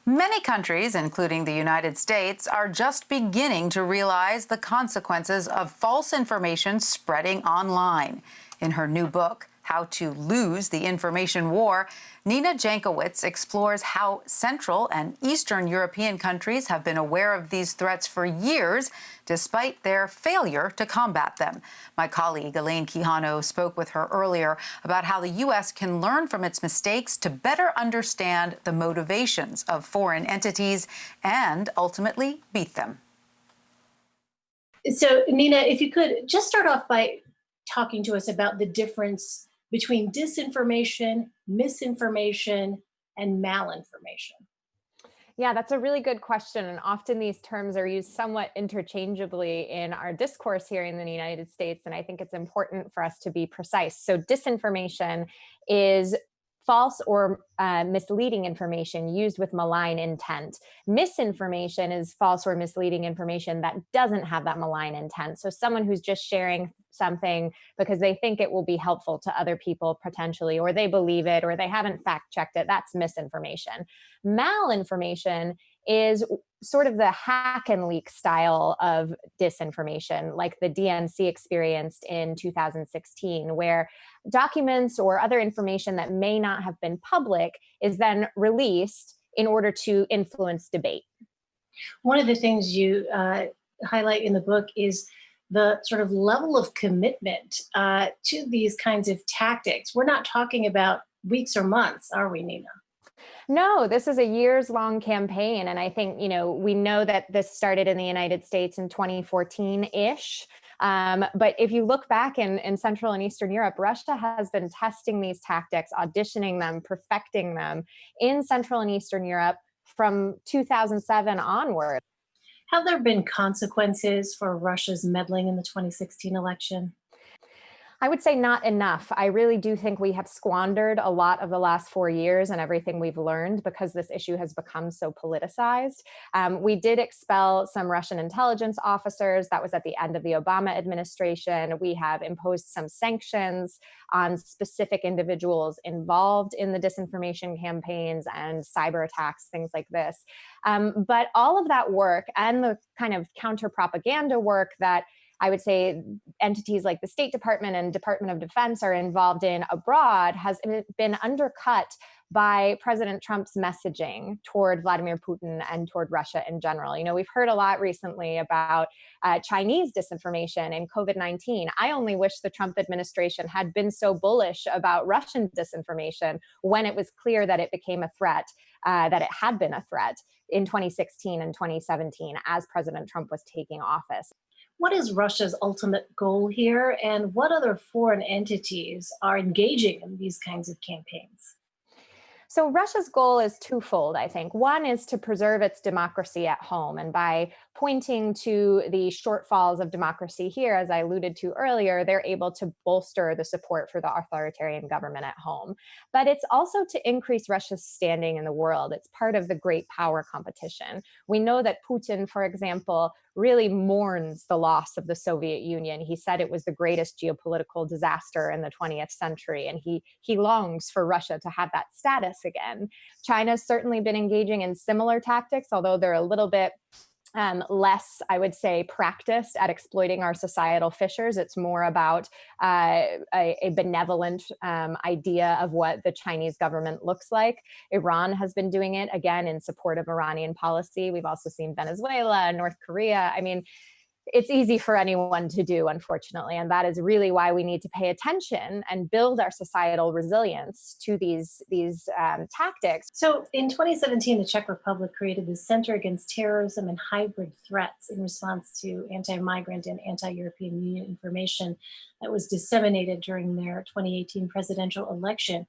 Many countries, including the United States, are just beginning to realize the consequences of false information spreading online. In her new book, How to Lose the Information War, Nina Jankowicz explores how Central and Eastern European countries have been aware of these threats for years, despite their failure to combat them. My colleague Elaine Quijano spoke with her earlier about how the U.S. can learn from its mistakes to better understand the motivations of foreign entities and ultimately beat them. So, Nina, if you could just start off by talking to us about the difference between disinformation, misinformation, and malinformation. Yeah, that's a really good question. And often these terms are used somewhat interchangeably in our discourse here in the United States. And I think it's important for us to be precise. So disinformation is false or misleading information used with malign intent. Misinformation is false or misleading information that doesn't have that malign intent. So someone who's just sharing something because they think it will be helpful to other people potentially, or they believe it, or they haven't fact checked it, that's misinformation. Malinformation is sort of the hack and leak style of disinformation, like the DNC experienced in 2016, where documents or other information that may not have been public is then released in order to influence debate. One of the things you highlight in the book is the sort of level of commitment to these kinds of tactics. We're not talking about weeks or months, are we, Nina? No, this is a years-long campaign. And I think, we know that this started in the United States in 2014-ish. But if you look back in Central and Eastern Europe, Russia has been testing these tactics, auditioning them, perfecting them in Central and Eastern Europe from 2007 onward. Have there been consequences for Russia's meddling in the 2016 election? I would say not enough. I really do think we have squandered a lot of the last 4 years and everything we've learned because this issue has become so politicized. We did expel some Russian intelligence officers. That was at the end of the Obama administration. We have imposed some sanctions on specific individuals involved in the disinformation campaigns and cyber attacks, things like this. But all of that work and the kind of counter-propaganda work that I would say entities like the State Department and Department of Defense are involved in abroad has been undercut by President Trump's messaging toward Vladimir Putin and toward Russia in general. We've heard a lot recently about Chinese disinformation and COVID-19. I only wish the Trump administration had been so bullish about Russian disinformation when it was clear that it became a threat, that it had been a threat in 2016 and 2017 as President Trump was taking office. What is Russia's ultimate goal here, and what other foreign entities are engaging in these kinds of campaigns? So Russia's goal is twofold, I think. One is to preserve its democracy at home. And by pointing to the shortfalls of democracy here, as I alluded to earlier, they're able to bolster the support for the authoritarian government at home. But it's also to increase Russia's standing in the world. It's part of the great power competition. We know that Putin, for example, really mourns the loss of the Soviet Union. He said it was the greatest geopolitical disaster in the 20th century, and he longs for Russia to have that status again. China's certainly been engaging in similar tactics, although they're a little bit less, I would say, practiced at exploiting our societal fissures. It's more about a benevolent idea of what the Chinese government looks like. Iran has been doing it, again, in support of Iranian policy. We've also seen Venezuela, North Korea. I mean, it's easy for anyone to do, unfortunately. And that is really why we need to pay attention and build our societal resilience to these tactics. So in 2017, the Czech Republic created the Center Against Terrorism and Hybrid Threats in response to anti-migrant and anti-European Union information that was disseminated during their 2018 presidential election.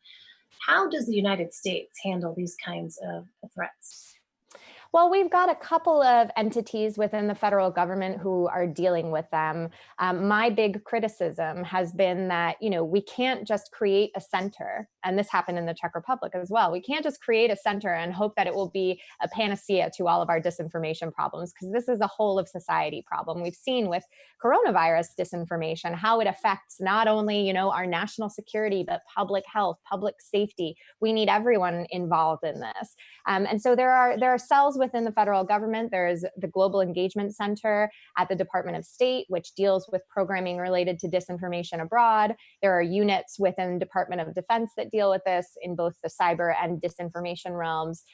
How does the United States handle these kinds of threats? Well, we've got a couple of entities within the federal government who are dealing with them. My big criticism has been that, we can't just create a center, and this happened in the Czech Republic as well. We can't just create a center and hope that it will be a panacea to all of our disinformation problems, because this is a whole of society problem. We've seen with coronavirus disinformation how it affects not only, our national security, but public health, public safety. We need everyone involved in this. And so there are cells within the federal government. There's the Global Engagement Center at the Department of State, which deals with programming related to disinformation abroad. There are units within the Department of Defense that deal with this in both the cyber and disinformation realms.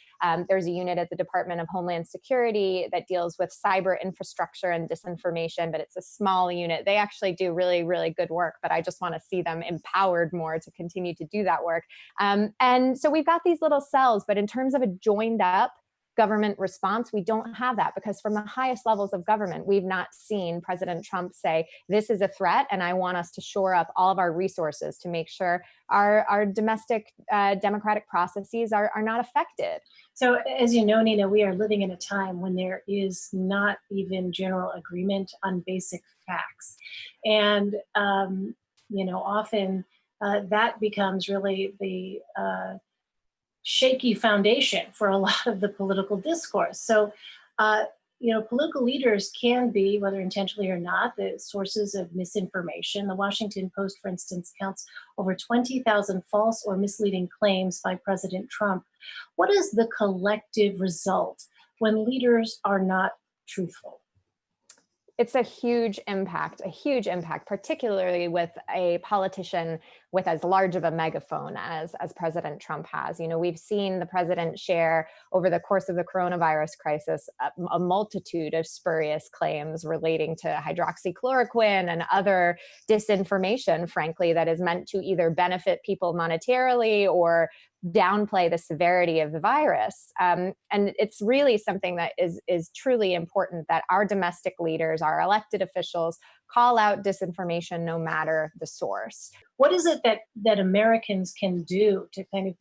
There's a unit at the Department of Homeland Security that deals with cyber infrastructure and disinformation, but it's a small unit. They actually do really, really good work, but I just want to see them empowered more to continue to do that work. And so we've got these little cells, but in terms of a joined up government response, we don't have that, because from the highest levels of government, we've not seen President Trump say, this is a threat, and I want us to shore up all of our resources to make sure our domestic democratic processes are not affected. So as you know, Nina, we are living in a time when there is not even general agreement on basic facts. And, often that becomes really the shaky foundation for a lot of the political discourse. So, political leaders can be, whether intentionally or not, the sources of misinformation. The Washington Post, for instance, counts over 20,000 false or misleading claims by President Trump. What is the collective result when leaders are not truthful? It's a huge impact, particularly with a politician with as large of a megaphone as President Trump has. We've seen the president share over the course of the coronavirus crisis a multitude of spurious claims relating to hydroxychloroquine and other disinformation, frankly, that is meant to either benefit people monetarily or downplay the severity of the virus. And it's really something that is truly important, that our domestic leaders, our elected officials, call out disinformation no matter the source. What is it that Americans can do to kind of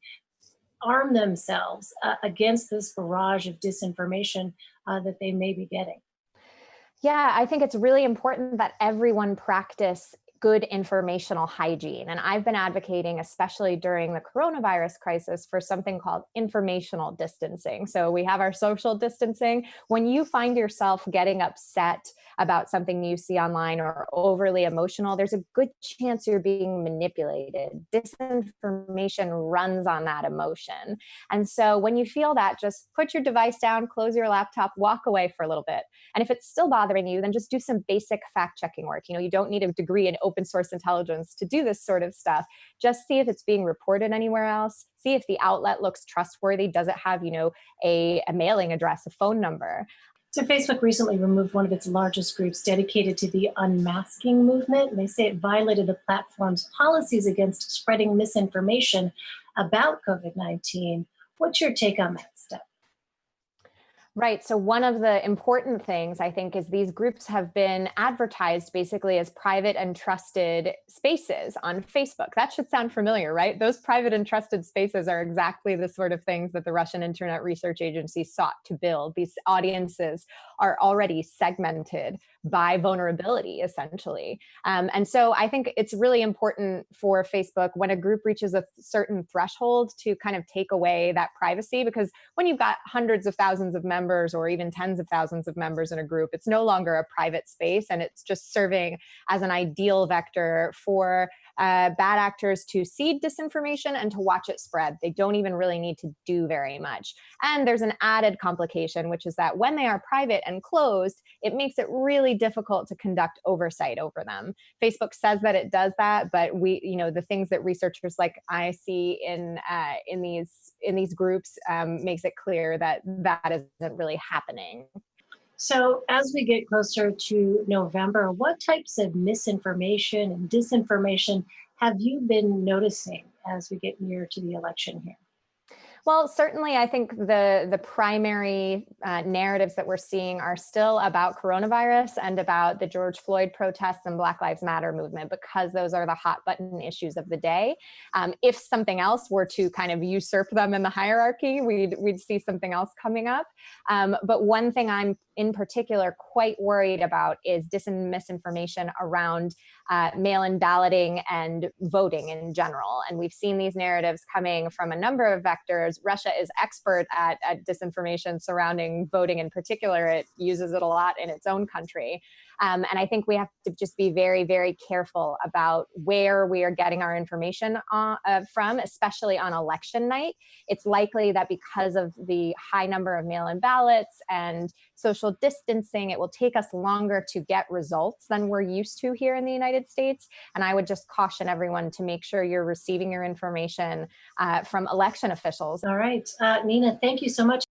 arm themselves against this barrage of disinformation that they may be getting? Yeah, I think it's really important that everyone practice good informational hygiene. And I've been advocating, especially during the coronavirus crisis, for something called informational distancing. So we have our social distancing. When you find yourself getting upset about something you see online or overly emotional, there's a good chance you're being manipulated. Disinformation runs on that emotion. And so when you feel that, just put your device down, close your laptop, walk away for a little bit. And if it's still bothering you, then just do some basic fact-checking work. You don't need a degree in open source intelligence to do this sort of stuff. Just see if it's being reported anywhere else. See if the outlet looks trustworthy. Does it have, a mailing address, a phone number? So Facebook recently removed one of its largest groups dedicated to the unmasking movement. And they say it violated the platform's policies against spreading misinformation about COVID-19. What's your take on that step? Right. So one of the important things, I think, is these groups have been advertised basically as private and trusted spaces on Facebook. That should sound familiar, right? Those private and trusted spaces are exactly the sort of things that the Russian Internet Research Agency sought to build. These audiences are already segmented by vulnerability, essentially. And so I think it's really important for Facebook, when a group reaches a certain threshold, to kind of take away that privacy, because when you've got hundreds of thousands of members or even tens of thousands of members in a group, it's no longer a private space, and it's just serving as an ideal vector for bad actors to seed disinformation and to watch it spread. They don't even really need to do very much. And there's an added complication, which is that when they are private and closed, it makes it really difficult to conduct oversight over them. Facebook says that it does that, but the things that researchers like I see in these groups makes it clear that that isn't really happening. So as we get closer to November, what types of misinformation and disinformation have you been noticing as we get near to the election here? Well, certainly, I think the primary narratives that we're seeing are still about coronavirus and about the George Floyd protests and Black Lives Matter movement, because those are the hot button issues of the day. If something else were to kind of usurp them in the hierarchy, we'd see something else coming up. But one thing I'm in particular quite worried about is misinformation around mail-in balloting and voting in general. And we've seen these narratives coming from a number of vectors. Russia is expert at disinformation surrounding voting in particular. It uses it a lot in its own country. And I think we have to just be very, very careful about where we are getting our information from, especially on election night. It's likely that because of the high number of mail-in ballots and social distancing, it will take us longer to get results than we're used to here in the United States. And I would just caution everyone to make sure you're receiving your information from election officials. All right, Nina, thank you so much.